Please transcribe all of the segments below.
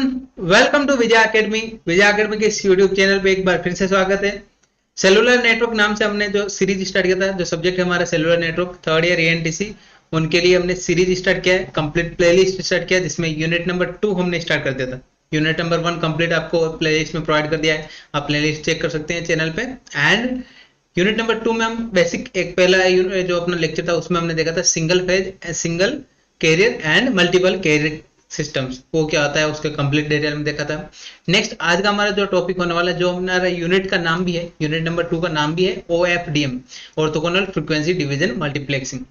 Everyone, welcome to Vijay academy. Vijay academy के इस YouTube channel पे एक बार फिर से स्वागत है। सेलुलर नेटवर्क नाम से हमने जो सीरीज स्टार्ट किया था, जो सब्जेक्ट है हमारा सेलुलर नेटवर्क थर्ड ईयर एएनटीसी, उनके लिए हमने सीरीज स्टार्ट किया है, कंप्लीट प्लेलिस्ट स्टार्ट किया है, जिसमें यूनिट नंबर 2 हमने स्टार्ट कर दिया था। यूनिट नंबर 1 कंप्लीट आपको प्लेलिस्ट में प्रोवाइड कर दिया है, आप प्लेलिस्ट चेक कर सकते हैं चैनल पे। एंड यूनिट नंबर 2 में हम बेसिक एक पहला जो अपना लेक्चर था उसमें हमने देखा था single phase, single carrier and multiple carrier systems, वो क्या होता है उसके कंप्लीट डिटेल में देखा था। नेक्स्ट आज का हमारा जो टॉपिक होने वाला है, जो हमारा यूनिट का नाम भी है, यूनिट नंबर 2 का नाम भी है OFDM, orthogonal frequency division multiplexing.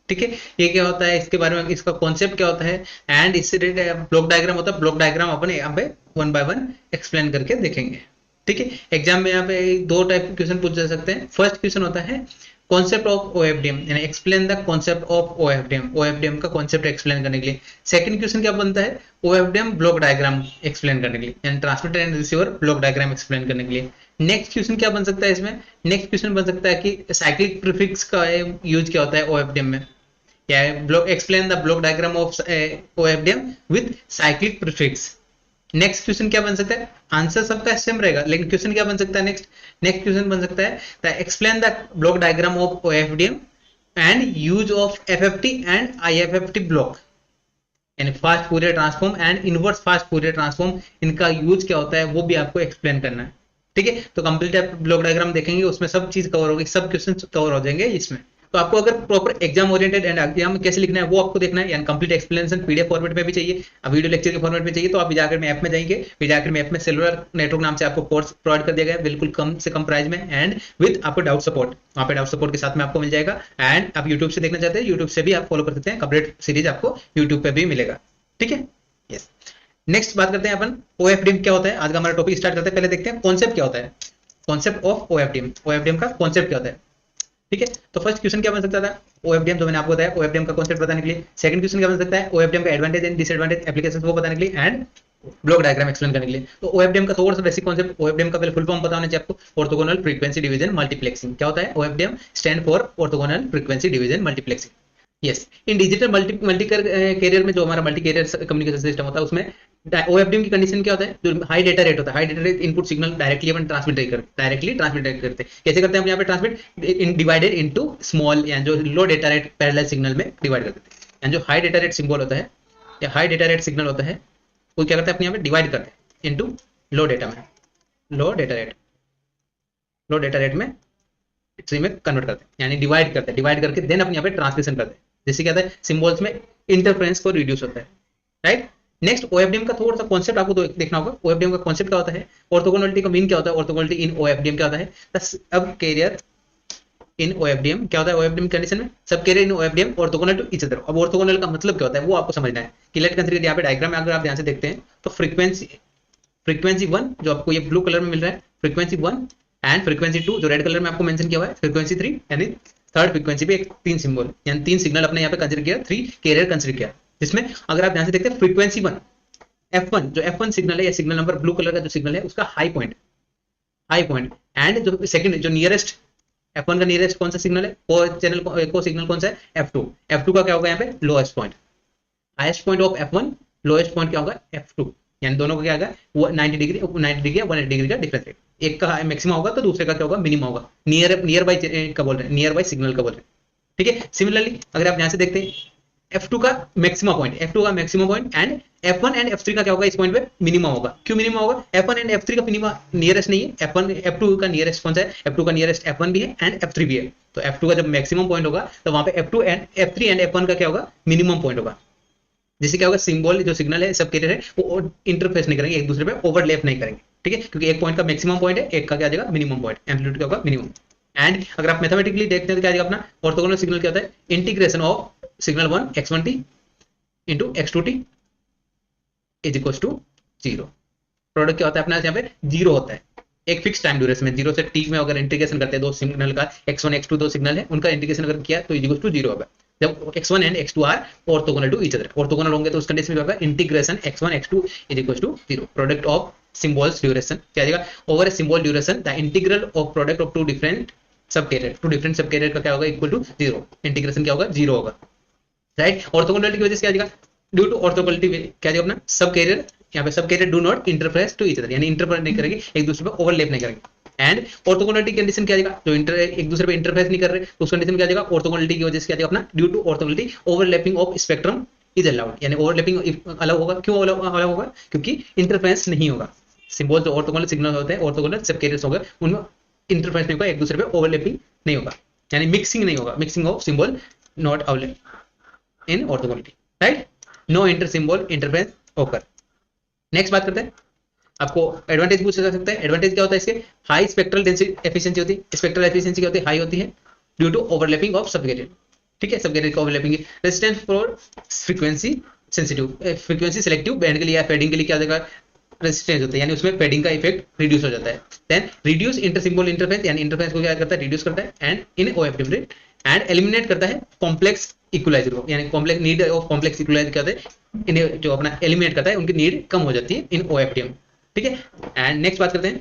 ठीक है, ये क्या होता है, इसके बारे में, इसका कॉन्सेप्ट क्या होता है एंड इससे ब्लॉक डायग्राम होता है। ब्लॉक डायग्राम अपन यहाँ पे 1 बाय 1 एक्सप्लेन करके देखेंगे। ठीक है, एग्जाम में यहाँ पे 2 टाइप के क्वेश्चन पूछ जा सकते हैं। फर्स्ट क्वेश्चन होता है कॉन्सेप्ट ऑफ OFDM, यानी explain the concept of OFDM का कॉन्सेप्ट एक्सप्लेन करने के लिए। सेकंड क्वेश्चन क्या बनता है, OFDM ब्लॉक डायग्राम एक्सप्लेन करने के लिए, यानी transmitter and receiver block diagram explain करने के लिए। नेक्स्ट क्वेश्चन क्या बन सकता है इसमें, नेक्स्ट क्वेश्चन बन सकता है कि साइक्लिक प्रीफिक्स का यूज क्या होता है OFDM में, या block explain the block diagram of OFDM with cyclic prefix. Next question क्या बन सकता है, आंसर सबका सेम रहेगा लेकिन क्वेश्चन क्या बन सकता है, नेक्स्ट क्वेश्चन बन सकता है the explain the block diagram of OFDM and use of FFT and IFFT block, यानी fast Fourier transform and inverse fast Fourier transform, इनका यूज क्या होता है वो भी आपको एक्सप्लेन करना है। ठीक है, तो कंप्लीट ब्लॉक डायग्राम देखेंगे, उसमें सब चीज कवर होगी, सब क्वेश्चन कवर हो जाएंगे इसमें। तो आपको अगर proper exam oriented and exam में कैसे लिखना है वो आपको देखना है, यानी कंप्लीट एक्सप्लेनेशन PDF फॉर्मेट में भी चाहिए, अब वीडियो लेक्चर के फॉर्मेट में चाहिए, तो आप विजय एकेडमी ऐप में जाएंगे। विजय एकेडमी ऐप में सेलुलर नेटवर्क नाम से आपको कोर्स प्रोवाइड कर दिया गया है, बिल्कुल कम से कम प्राइस में एंड विद आपको डाउट सपोर्ट, वहाँ पे डाउट सपोर्ट के साथ में आपको मिल जाएगा। एंड आप यूट्यूब से देखना चाहते हैं, यूट्यूब से भी आप फॉलो कर सकते हैं, कंप्लीट सीरीज आपको यूट्यूब पे भी मिलेगा। ठीक है, यस। नेक्स्ट बात करते हैं अपन OFDM क्या होता है, आज का हमारा टॉपिक स्टार्ट करते हैं। पहले देखते हैं कॉन्सेप्ट क्या होता है, कॉन्सेप्ट ऑफ OFDM का कॉन्सेप्ट क्या होता है। ठीक है, तो फर्स्ट क्वेश्चन क्या बन सकता था, OFDM जो मैंने आपको बताया, OFDM का कॉन्सेप्ट बताने के लिए। सेकंड क्वेश्चन क्या बन सकता है, OFDM का एडवांटेज एंड डिसएडवांटेज एप्लीकेशंस वो बताने के लिए, एंड ब्लॉक डायग्राम एक्सप्लेन करने के लिए। तो OFDM का थोड़ा सा बेसिक कॉन्सेप्ट, OFDM का पहले फुल फॉर्म पता होना चाहिए आपको, ऑर्थोगोनल फ्रीक्वेंसी डिवीजन मल्टीप्लेक्सिंग। क्या होता है, OFDM stand for orthogonal frequency division multiplexing. Yes, इन डिजिटल मल्टी कैरियर में जो हमारा मल्टी कैरियर कम्युनिकेशन सिस्टम होता है उसमें OFDM की कंडीशन क्या होता है, जो हाई डेटा रेट होता है, high data rate input signal directly transmit करते हैं। कैसे करते हैं हम यहाँ पे ट्रांसमिट, डिवाइडेड इनटू स्मॉल, यानी जो लो डेटा रेट पैरेलल सिग्नल में डिवाइड कर देते हैं, यानी जो हाई डेटा रेट सिंबल होता है या हाई डेटा रेट सिग्नल होता है वो क्या करते हैं अपने यहाँ पे डिवाइड करते हैं इनटू लो डेटा रेट में ट्री में कन्वर्ट करते हैं, यानी डिवाइड करते हैं, डिवाइड करके देन अपने यहाँ पे ट्रांसलेशन करते हैं, जिससे क्या होता है सिंबल्स में इंटरफेरेंस को रिड्यूस होता है। राइट, नेक्स्ट OFDM का थोड़ा सा कॉन्सेप्ट आपको देखना होगा। OFDM का कॉन्सेप्ट क्या होता है, ऑर्थोगोनलिटी का मीन क्या होता है, ऑर्थोगोनलिटी इन OFDM क्या होता है, सब कैरियर इन OFDM क्या होता है, OFDM कंडीशन में sub carrier in OFDM orthogonal to each other. अब ऑर्थोगोनल का मतलब क्या होता है वो आपको समझना है कि लेट कंसीडर यहाँ पे डायग्राम में अगर आप ध्यान से देखते हैं तो फ्रीक्वेंसी 1 जो आपको ये ब्लू कलर में मिल रहा है, फ्रीक्वेंसी 1 एंड फ्रीक्वेंसी 2 जो रेड कलर में आपको मेंशन किया हुआ है, फ्रीक्वेंसी 3 यानी थर्ड फ्रीक्वेंसी पे एक 3 सिंबल, यानी 3 सिग्नल अपने यहाँ पे कंसीडर किया, 3 कैरियर कंसीडर किया, जिसमें अगर आप ध्यान से देखते हैं फ्रीक्वेंसी 1 F1 जो F1 सिग्नल है या सिग्नल नंबर ब्लू कलर का जो सिग्नल है उसका हाई पॉइंट एंड जो सेकंड जो नियरेस्ट F1 का नियरेस्ट कौन सा सिग्नल है, को सिग्नल कौन सा है, F2 का क्या होगा यहाँ पे lowest point, highest point of F1, lowest point क्या होगा F2, यानी दोनों का क्या होगा वो 90 डिग्री 180 डिग्री का डिफरेंस है, एक का मैक्सिमम होगा तो दूसरे का क्या होगा मिनिमम होगा, नियर बाई का बोल रहे हैं, नियर बाई सिग्नल का बोल रहे हैं। ठीक है, सिमिलरली अगर आप यहाँ से देखते हैं F2 का maximum point and F1 and F3 का क्या होगा इस पॉइंट पे मिनिमम होगा। क्यों मिनिमम होगा, F1 एंड F3 का मिनिमम नियरेस्ट नहीं है, F2 का नियरेस्ट कौन सा है, F2 का नियरेस्ट F1 भी है एंड F3 भी है, तो F2 का जब मैक्सिमम पॉइंट होगा तो वहां पे F3 एंड F1 का क्या होगा मिनिमम पॉइंट होगा, जिससे क्या होगा सिंबल जो सिग्नल है सब कैरियर है वो इंटरफेस नहीं करेंगे, एक दूसरे पे ओवरलैप नहीं करेंगे। ठीक है, क्योंकि एक पॉइंट का मैक्सिमम पॉइंट है, एक का क्या आ जाएगा मिनिमम पॉइंट, एम्पलीट्यूड क्या होगा मिनिमम। एंड अगर आप मैथमेटिकली देखते हैं तो क्या आ जाएगा अपना ऑर्थोगोनल सिग्नल क्या होता है, integration of signal 1 x1t into x2t is equal to 0। Product क्या होता है अपना यहाँ पे 0 होता है, एक फिक्स टाइम ड्यूरेशन में 0 से t में अगर इंटीग्रेशन करते हैं दो सिग्नल का, x1 x2 दो सिग्नल है उनका इंटीग्रेशन अगर किया तो इज इक्वल टू 0 होगा। जब x1 and x2 are orthogonal to each other, orthogonal होंगे तो उस कंडीशन में होगा integration x1 x2 is equal to 0। Product of symbols duration क्या आ जाएगा, over a symbol duration the integral of product of two different sub carrier का क्या होगा इक्वल टू 0, इंटीग्रेशन क्या होगा 0 होगा। राइट, ऑर्थोगोनलिटी की वजह से क्या आ जाएगा, ड्यू टू ऑर्थोगोनलिटी क्या आ जाएगा अपना सब कैरियर यहाँ पे sub carrier do not interference to each other, यानी इंटरफेरेंस नहीं करेगी, एक दूसरे पे ओवरलैप नहीं करेंगे। एंड ऑर्थोगोनलिटी कंडीशन क्या आ जाएगा, जो एक दूसरे पे इंटरफेरेंस नहीं कर रहे तो उस कंडीशन क्या आ जाएगा, ऑर्थोगोनलिटी की वजह से क्या आ जाएगा अपना, due to orthogonality overlapping of spectrum is allowed, यानी ओवरलैपिंग अलाउ होगा, क्यों अलाउ होगा, क्योंकि इंटरफेरेंस नहीं होगा। सिंबल जो ऑर्थोगोनल सिग्नल होते हैं, ऑर्थोगोनल सब कैरियर्स हो गए, उनमें इंटरफेरेंस नहीं होगा, एक दूसरे पे ओवरलैपिंग नहीं होगा, यानी मिक्सिंग नहीं होगा, mixing of symbol not available in orthogonality, right, no inter symbol interference occur. Next बात करते हैं, आपको एडवांटेज पूछा जा सकता है। एडवांटेज क्या होता है इसके, हाई स्पेक्ट्रल डेंसिटी एफिशिएंसी होती है, स्पेक्ट्रल एफिशिएंसी क्या होती है, हाई होती है ड्यू टू ओवरलैपिंग ऑफ सब कैरियर, ठीक है, सब कैरियर का overlapping. Resistance for frequency sensitive, frequency selective band के लिए या फेडिंग के लिए क्या होगा, रेजिस्टेंस होता है, यानी उसमें फेडिंग का इफेक्ट रिड्यूस हो जाता है। Then reduce inter symbol interference, यानी इंटरफेरेंस को क्या करता है, रिड्यूस करता है, and in OFDM rate, and eliminate करता है कॉम्प्लेक्स इक्वलाइजर को, यानी complex need of complex equaliser क्या होता है, इन्हें जो अपना एलिमिनेट करता है, उनकी नीड कम हो जाती है इन ओएफडीएम, ठीक है। एंड नेक्स्ट बात करते हैं,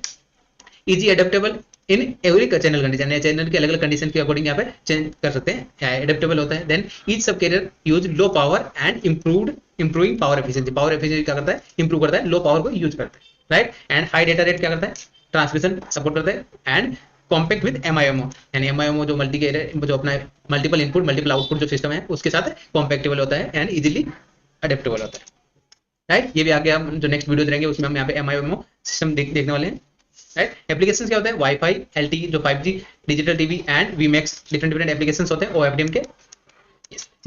easy adaptable in every channel condition, या चैनल के अलग अलग कंडीशन के अकॉर्डिंग यहाँ पे चेंज कर सकते हैं, एडेप्टेबल होता है। Then each sub carrier use low power and improving power efficiency, power efficiency क्या करता है, इंप्रूव करता है, लो पावर को यूज करता है, right. And high data rate क्या करता है, ट्रांसमिशन सपोर्ट करता है। एंड कॉम्पैक्ट विद एमआईएमओ, यानी एमआईएमओ जो मल्टी कैरियर जो अपना मल्टीपल इनपुट मल्टीपल आउटपुट जो सिस्टम है उसके साथ कॉम्पैक्टेबल होता है एंड इजीली अडेप्टेबल होता है, राइट। ये भी आगे हम जो नेक्स्ट वीडियो रहेंगे उसमें हम यहाँ पे एमआईएमओ सिस्टम देखने वाले हैं, राइट। एप्लीकेशंस क्या होता है, वाईफाई, एलटीई जो 5G, digital TV and VMAX, different applications होते हैं ओएफडीएम के।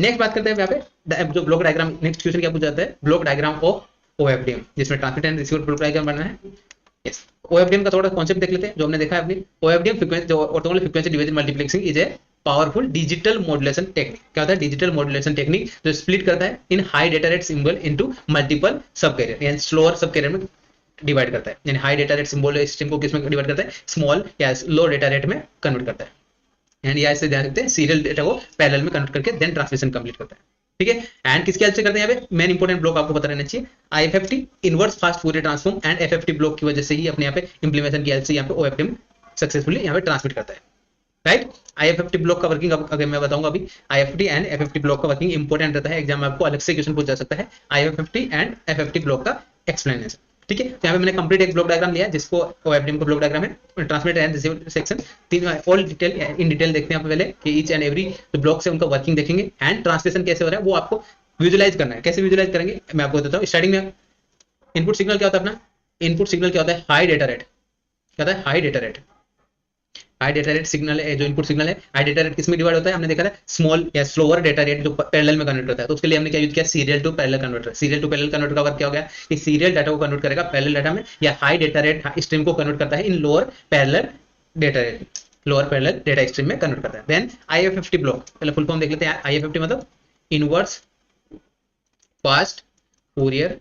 नेक्स्ट बात करते हैं यहाँ पे जो ब्लॉक डायग्राम, नेक्स्ट क्वेश्चन क्या पूछा जाता है, ब्लॉक डायग्राम ऑफ ओएफडीएम, जिसमें transmit and receiver block diagram बनना है। यस, ओएफडीएम का थोड़ा कॉन्सेप्ट देख लेते हैं जो हमने देखा है अपनी। ओएफडीएम फ्रीक्वेंसी जो orthogonal frequency division multiplexing is a powerful digital modulation technique, क्या होता है, डिजिटल मॉड्यूलेशन टेक्निक जो स्प्लिट करता है इन high data rate symbol into multiple सब कैरियर, यानी स्लोअर सब कैरियर में डिवाइड करता है, यानी high data rate symbol system को किसमें डिवाइड करता है, स्मॉल या लो डेटा रेट में कन्वर्ट करता है, यानी यहाँ से ध्यान रखते हैं सीरियल डेटा को पैरेलल में कन्वर्ट करके देन ट्रांसमिशन कंप्लीट करता है, ठीक है। एंड किसके हेल्प से करते हैं, यहाँ पे मेन इंपोर्टेंट ब्लॉक आपको पता रहना चाहिए, IFFT inverse fast Fourier transform and FFT block की वजह से ही अपने यहाँ पे इंप्लीमेंटेशन की हेल्प से यहाँ पे ओएफडीएम सक्सेसफुली यहाँ पे ट्रांसमिट करता है, राइट। आईएफएफटी ब्लॉक का वर्किंग अगर मैं बताऊंगा अभी, आईएफएफटी एंड एफएफटी ब्लॉक का वर्किंग इंपॉर्टेंट रहता है, एग्जाम में आपको अलग से क्वेश्चन पूछा जा सकता है आईएफएफटी एंड एफएफटी ब्लॉक का एक्सप्लेनेशन, ठीक है। यहाँ पे मैंने कंप्लीट एक ब्लॉक डायग्राम लिया जिसको ओएफडीएम का ब्लॉक डायग्राम है, ट्रांसमिट एंड रिसीव सेक्शन, तीन ऑल डिटेल इन डिटेल देखते हैं पहले कि ईच एंड एवरी जो ब्लॉक से उनका वर्किंग देखेंगे, एंड ट्रांसलेशन कैसे हो रहा है वो आपको विजुअलाइज करना है। कैसे विजुअलाइज करेंगे मैं आपको बताता हूँ। स्टार्टिंग में इनपुट सिग्नल क्या होता है अपना, इनपुट सिग्नल क्या होता है, हाई डेटा रेट, क्या होता है, high data rate, high data rate signal है जो इनपुट सिग्नल है, हाई डेटा रेट किसमें डिवाइड होता है, हमने देखा था स्मॉल या स्लोअर डेटा रेट जो पैरेलल में कन्वर्ट होता है, तो उसके लिए हमने क्या यूज किया, serial to parallel converter. Serial to parallel converter का वर्क क्या हो गया कि सीरियल डाटा को कन्वर्ट करेगा पैरेलल डाटा में, या हाई डेटा रेट स्ट्रीम को कन्वर्ट करता है इन lower parallel data rate, lower parallel data stream में कन्वर्ट करता है। देन आईएफएफटी ब्लॉक, पहले फुल फॉर्म देख लेते हैं। आईएफएफटी मतलब इनवर्स फास्ट फूरियर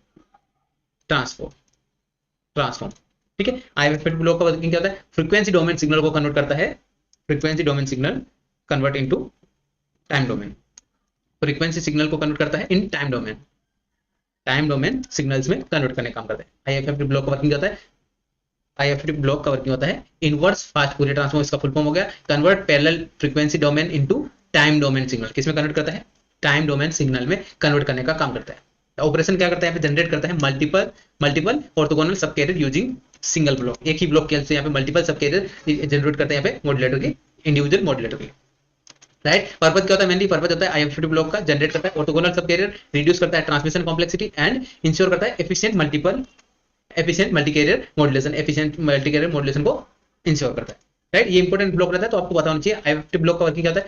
ट्रांसफॉर्म, ठीक है। आईएफएफटी ब्लॉक का वर्किंग क्या होता है, फ्रीक्वेंसी डोमेन सिग्नल को कन्वर्ट करता है, frequency domain signal convert into time domain, frequency signal को कन्वर्ट करता है इन टाइम डोमेन सिग्नल्स में कन्वर्ट करने का काम करता है। आईएफएफटी ब्लॉक का वर्किंग होता है, आईएफएफटी ब्लॉक का वर्किंग होता है इनवर्स फास्ट फूरियर ट्रांसफॉर्म, इसका फुल फॉर्म हो गया convert parallel frequency domain into time domain signal, किसमें कन्वर्ट करता है, टाइम डोमेन सिग्नल में कन्वर्ट करने का काम करता है। ऑपरेशन क्या करता है, यहाँ पे जनरेट करता है मल्टीपल ऑर्थोगोनल सब कैरियर यूजिंग सिंगल ब्लॉक, एक ही ब्लॉक के हेल्प से यहाँ पे मल्टीपल सब कैरियर जनरेट करते हैं यहाँ पे मॉड्यूलेटर की, इंडिविजुअल मॉड्यूलेटर की, राइट। पर्पज क्या होता है, मेनली पर्पज होता है आईएफएफटी ब्लॉक का जनरेट करता है ऑर्थोगोनल सब कैरियर, रिड्यूस करता है ट्रांसमिशन कॉम्प्लेक्सिटी एंड इंश्योर करता है एफिशिएंट मल्टी कैरियर मॉड्यूलेशन को इंश्योर करता है, राइट। ये इंपॉर्टेंट ब्लॉक रहता है तो आपको पता होना चाहिए। आईएफएफटी ब्लॉक का वर्किंग क्या होता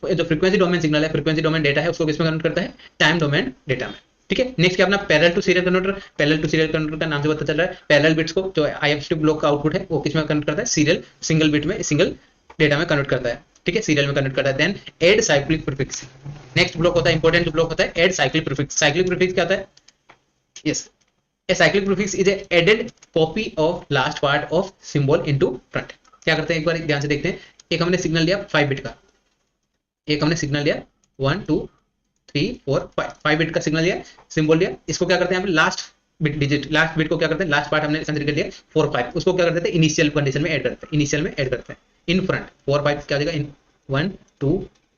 है, जो फ्रीक्वेंसी डोमेन सिग्नल है, फ्रीक्वेंसी डोमेन डेटा है, उसको किसमें कन्वर्ट करता है, टाइम डोमेन डेटा में, ठीक है। नेक्स्ट क्या अपना parallel to serial converter, parallel to serial converter का नाम से पता चल रहा है, पैरेलल बिट्स को जो आईएफएफटी ब्लॉक का आउटपुट है वो किसमें कन्वर्ट करता है, सीरियल सिंगल बिट में सिंगल डेटा में कन्वर्ट करता है, ठीक है, सीरियल में कन्वर्ट करता है। Then add cyclic prefix, next block होता है इंपॉर्टेंट ब्लॉक होता है add cyclic prefix. Cyclic prefix क्या होता है, yes, a cyclic prefix is a added copy of last part of symbol into front. क्या करते हैं एक बार ध्यान से देखते हैं। एक हमने सिग्नल लिया 5 बिट का, एक हमने सिग्नल लिया 1 2 3 4 5 बिट का सिग्नल लिया, सिंबल लिया, इसको क्या करते हैं हम last bit digit, last bit को क्या करते हैं, लास्ट पार्ट हमने कंसीडर कर लिया 4 5, उसको क्या करते हैं इनिशियल कंडीशन में ऐड करते हैं, इनिशियल में ऐड करते हैं इन फ्रंट 4 5 क्या हो जाएगा, इन 1 2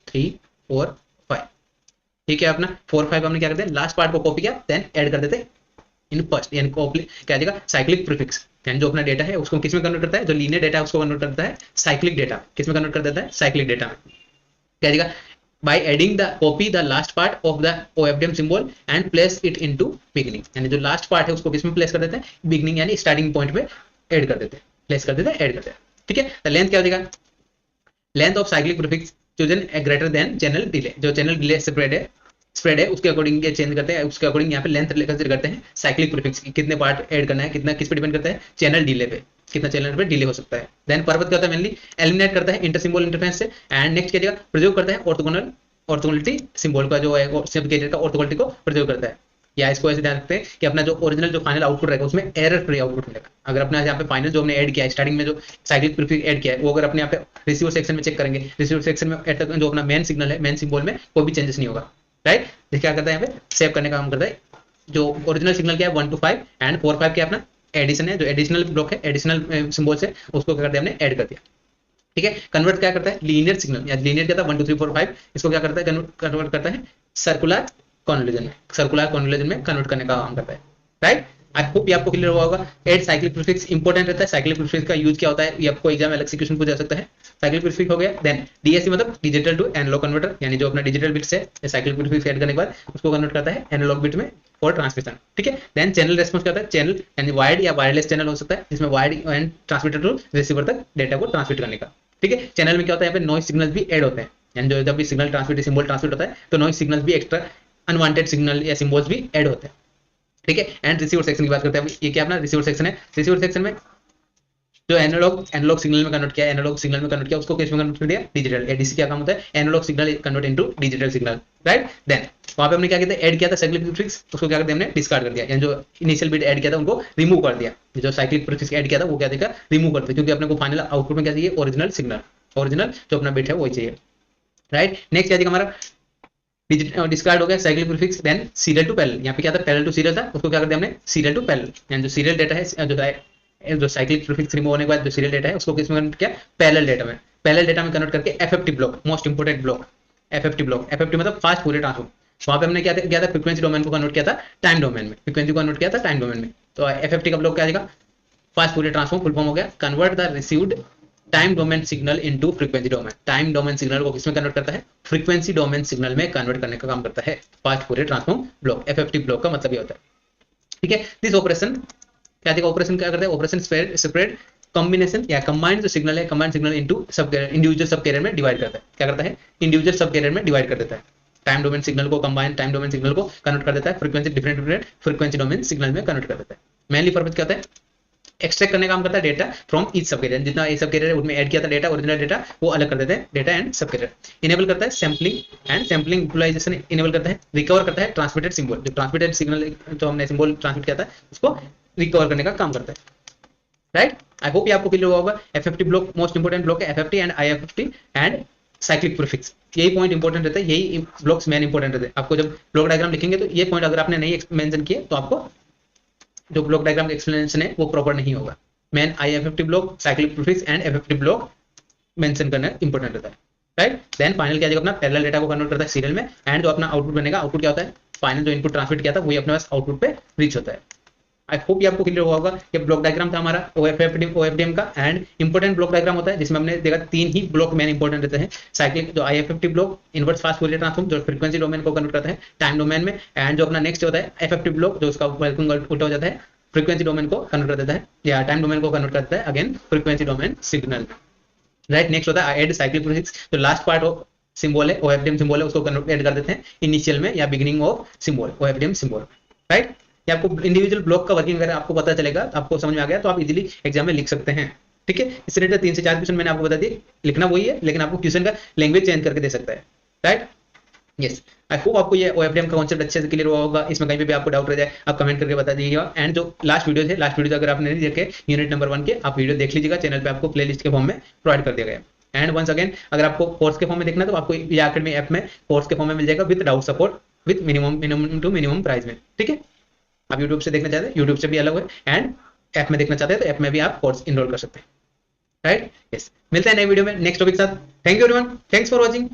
3 4 5, ठीक है। अपना 4 5 हमने क्या करते हैं लास्ट पार्ट को कॉपी किया देन ऐड कर देते हैं इन फर्स्ट, यानी क्या आ जाएगा साइक्लिक प्रीफिक्स, यानी जो अपना डेटा है उसको किस में कन्वर्ट करता है, जो लीनियर डेटा है उसको कन्वर्ट करता है साइक्लिक डेटा, किस में कन्वर्ट कर देता है साइक्लिक डेटा में, क्या आ जाएगा by adding the copy the last part of the OFDM symbol and place it into beginning, यानी जो लास्ट पार्ट है उसको किसमें प्लेस कर देते हैं बिगिनिंग यानी स्टार्टिंग पॉइंट में ऐड कर देते हैं, प्लेस कर देते हैं, ऐड करते हैं, ठीक है। तो लेंथ क्या हो जाएगा, length of cyclic prefix chosen greater than channel delay, जो चैनल डिले स्प्रेड है उसके अकॉर्डिंग चेंज करते हैं, उसके अकॉर्डिंग यहाँ पे लेंथ कंसीडर करते हैं साइक्लिक प्रीफिक्स की, कितने पार्ट ऐड करना है, कितना किस पे डिपेंड करता है चैनल डिले पे, कितना चैनल पे डिले हो सकता है। देन पर्पस क्या होता है मेनली एलिमिनेट करता है इंटर सिंबल इंटरफेरेंस से, एंड नेक्स्ट क्या जाएगा प्रिजर्व करता है ऑर्थोगोनलिटी सिंबल का जो है सब कैरियर का ऑर्थोगोनलिटी को प्रिजर्व करता है, या इसको ऐसे ध्यान रखते हैं कि अपना जो ओरिजिनल जो फाइनल आउटपुट रहेगा उसमें एरर फ्री आउटपुट मिलेगा। अगर अपना यहाँ पे फाइनल जो हमने ऐड किया है स्टार्टिंग में जो साइक्लिक प्रीफिक्स ऐड किया है वो अगर अपने यहाँ पे रिसीवर सेक्शन में चेक करेंगे, रिसीवर सेक्शन में जो अपना मेन सिग्नल है मेन सिंबल में कोई भी चेंजेस नहीं होगा, राइट। देखिए क्या करता है यहाँ पे सेव करने का काम करता है, जो ओरिजिनल सिग्नल क्या है 1 to 5 एंड 4 5 क्या अपना एडिशन है, जो एडिशनल ब्लॉक है एडिशनल सिंबल्स है उसको क्या करते हैं हमने ऐड कर दिया, ठीक है। कन्वर्ट क्या करता है लीनियर सिग्नल, या लीनियर क्या था 1 2 3 4 5, इसको क्या करता है कन्वर्ट करता है सर्कुलर कॉन्वोल्यूशन में कन्वर्ट करने का काम करता है, राइट। आई होप ये आपको क्लियर हुआ होगा। एड साइक्लिक प्रीफिक्स इंपॉर्टेंट रहता है, साइक्लिक प्रीफिक्स का यूज क्या होता है ये आपको एग्जाम में अलग से क्वेश्चन पूछा जा सकता है। साइक्लिक प्रीफिक्स हो गया, देन डीएससी मतलब डिजिटल टू एनालॉग कन्वर्टर, यानी जो अपना डिजिटल बिट्स है साइक्लिक प्रीफिक्स ऐड करने के बाद उसको कन्वर्ट करता है एनालॉग बिट में फॉर ट्रांसमिशन, ठीक है। देन चैनल रेस्पॉन्स क्या होता है, चैनल यानी वायर्ड या वायरलेस चैनल हो सकता है जिसमें wired and transmitter to receiver तक डेटा को ट्रांसमिट करने का, ठीक है। चैनल में क्या होता है यहाँ पे नॉइज सिग्नल भी ऐड होते हैं, यानी जो जब भी सिग्नल ट्रांसमिट सिंबल ट्रांसमिट होता है तो नॉइज सिग्नल भी एक्स्ट्रा अनवांटेड सिग्नल या सिंबल्स भी ऐड होते हैं, ठीक है। एंड रिसीवर सेक्शन की बात करते हैं, ये क्या अपना रिसीवर सेक्शन है, रिसीवर सेक्शन में जो एनालॉग सिग्नल में कन्वर्ट किया, एनालॉग सिग्नल में कन्वर्ट किया उसको किस में कन्वर्ट कर दिया डिजिटल, एडीसी क्या काम होता है analogue signal convert into digital signal, right. Then वहां पे हमने क्या किया था ऐड किया था साइक्लिक प्रीफिक्स, उसको क्या करते हैं हमने डिस्कार्ड कर दिया, यानी जो इनिशियल बिट ऐड किया था उनको रिमूव कर दिया, जो साइक्लिक प्रीफिक्स ऐड किया था वो क्या देखा रिमूव कर दिया, क्योंकि अपने को फाइनल आउटपुट में क्या चाहिए ओरिजिनल सिग्नल, ओरिजिनल जो अपना बिट है वही चाहिए, राइट। नेक्स्ट क्या हमारा डिस्कार्ड हो गया cyclic prefix, then serial to parallel, यहाँ पे क्या था पैरेलल टू सीरियल था उसको क्या कर दिया हमने सीरियल टू पैरेलल, यानी जो सीरियल डेटा है जो साइक्लिक प्रीफिक्स रिमूव होने के बाद जो सीरियल डेटा है उसको किसमें कन्वर्ट किया पैरेलल डेटा में कन्वर्ट करके FFT block, most important block FFT block, FFT मतलब फास्ट फूरियर ट्रांसफॉर्म, वहां पे हमने क्या किया था फ्रीक्वेंसी डोमेन को कन्वर्ट किया था टाइम डोमेन में, फ्रीक्वेंसी को कन्वर्ट किया था टाइम डोमेन में, तो एफएफटी का ब्लॉक क्या आ जाएगा fast Fourier transform, full form हो गया convert the received time domain signal into frequency domain, time domain signal को किसमें कन्वर्ट करता है फ्रीक्वेंसी डोमेन सिग्नल में कन्वर्ट करने का काम करता है fast Fourier transform block, FFT block का मतलब ये होता है, ठीक है। दिस ऑपरेशन क्या देखा ऑपरेशन क्या करता है ऑपरेशन सेपरेट कॉम्बिनेशन या कंबाइंड जो सिग्नल है कंबाइंड सिग्नल इनटू सब इंडिविजुअल सब कैरियर में डिवाइड करता है, क्या करता है इंडिविजुअल सब कैरियर में डिवाइड कर देता है, टाइम डोमेन सिग्नल को कंबाइंड टाइम डोमेन सिग्नल को कन्वर्ट कर देता है frequency different frequency domain signal में कन्वर्ट कर देता है। मेनली पर्पस क्या होता है एक्सट्रैक्ट करने का काम करता है data from each sub career, जितना ये सब कैरियर है उनमें ऐड किया था डेटा ओरिजिनल डेटा वो अलग कर देते हैं डेटा एंड सब कैरियर, इनेबल करता है सैम्पलिंग यूटिलाइजेशन इनेबल करता है, रिकवर करता है ट्रांसमिटेड सिंबल, जो ट्रांसमिटेड सिग्नल जो हमने सिंबल ट्रांसमिट किया था उसको रिकवर करने का काम करता है, राइट। आई होप ये आपको क्लियर हुआ होगा। FFT block most important block है, FFT and IFFT and cyclic prefix, यही पॉइंट इंपोर्टेंट रहता है, यही ब्लॉक्स मेन इंपोर्टेंट रहते हैं। आपको जब ब्लॉक डायग्राम लिखेंगे तो ये पॉइंट अगर आपने नहीं मेंशन किए तो आपको जो ब्लॉक डायग्राम का एक्सप्लेनेशन है वो प्रॉपर नहीं होगा। Main IFFT block cyclic prefix and FFT block mention करना इंपोर्टेंट रहता है, राइट। देन फाइनल क्या अपना पैरेलल डेटा को कन्वर्ट करता है सीरियल में, एंड जो अपना आउटपुट बनेगा आउटपुट क्या होता है फाइनल जो इनपुट ट्रांसमिट किया था वही अपने पास आउटपुट पे रीच होता है। आई होप ये आपको क्लियर हुआ होगा। ये ब्लॉक डायग्राम था हमारा ओएफडीएम का, एंड इंपोर्टेंट ब्लॉक डायग्राम होता है जिसमें हमने देखा 3 ही ब्लॉक मेन इंपोर्टेंट रहते हैं, साइक्लिक जो IFFT block inverse fast Fourier transform जो फ्रीक्वेंसी डोमेन को कन्वर्ट करता है टाइम डोमेन में, एंड जो अपना नेक्स्ट होता है एफएफटी ब्लॉक जो उसका उल्टा हो जाता है फ्रीक्वेंसी डोमेन को कन्वर्ट कर देता है या टाइम डोमेन को कन्वर्ट करता है again frequency domain signal, right. Next होता है ऐड साइक्लिक प्रीफिक्स, तो लास्ट पार्ट ऑफ सिंबल है ओएफडीएम सिंबल है उसको ऐड कर देते हैं इनिशियल में या beginning of symbol OFDM symbol, right. ये आपको इंडिविजुअल ब्लॉक का वर्किंग अगर आपको पता चलेगा आपको समझ में आ गया तो आप इजीली एग्जाम में लिख सकते हैं, ठीक है। इस रिलेटेड 3 से 4 क्वेश्चन मैंने आपको बता दिए, लिखना वही है लेकिन आपको क्वेश्चन का लैंग्वेज चेंज करके दे सकता है, राइट। यस, आई होप आपको ये ओएफडीएम का कॉन्सेप्ट अच्छे से क्लियर हुआ होगा। इसमें कहीं पे भी आपको डाउट रह जाए आप कमेंट करके बता दीजिएगा, एंड जो लास्ट वीडियो अगर आपने नहीं देखे यूनिट नंबर 1 के आप वीडियो देख लीजिएगा, चैनल पे आपको प्लेलिस्ट के फॉर्म में प्रोवाइड कर दिया गया है। एंड वंस अगेन अगर आपको कोर्स के फॉर्म में देखना तो आपको या अकेडमी ऐप में कोर्स के फॉर्म में मिल जाएगा with doubt support with minimum price में, ठीक है। आप यूट्यूब से देखना चाहते हैं यूट्यूब से भी अलग है, एंड ऐप में देखना चाहते हैं तो ऐप में भी आप कोर्स इनरोल कर सकते हैं, राइट। यस, मिलते हैं नए वीडियो में नेक्स्ट टॉपिक के साथ। Thank you everyone, thanks for watching.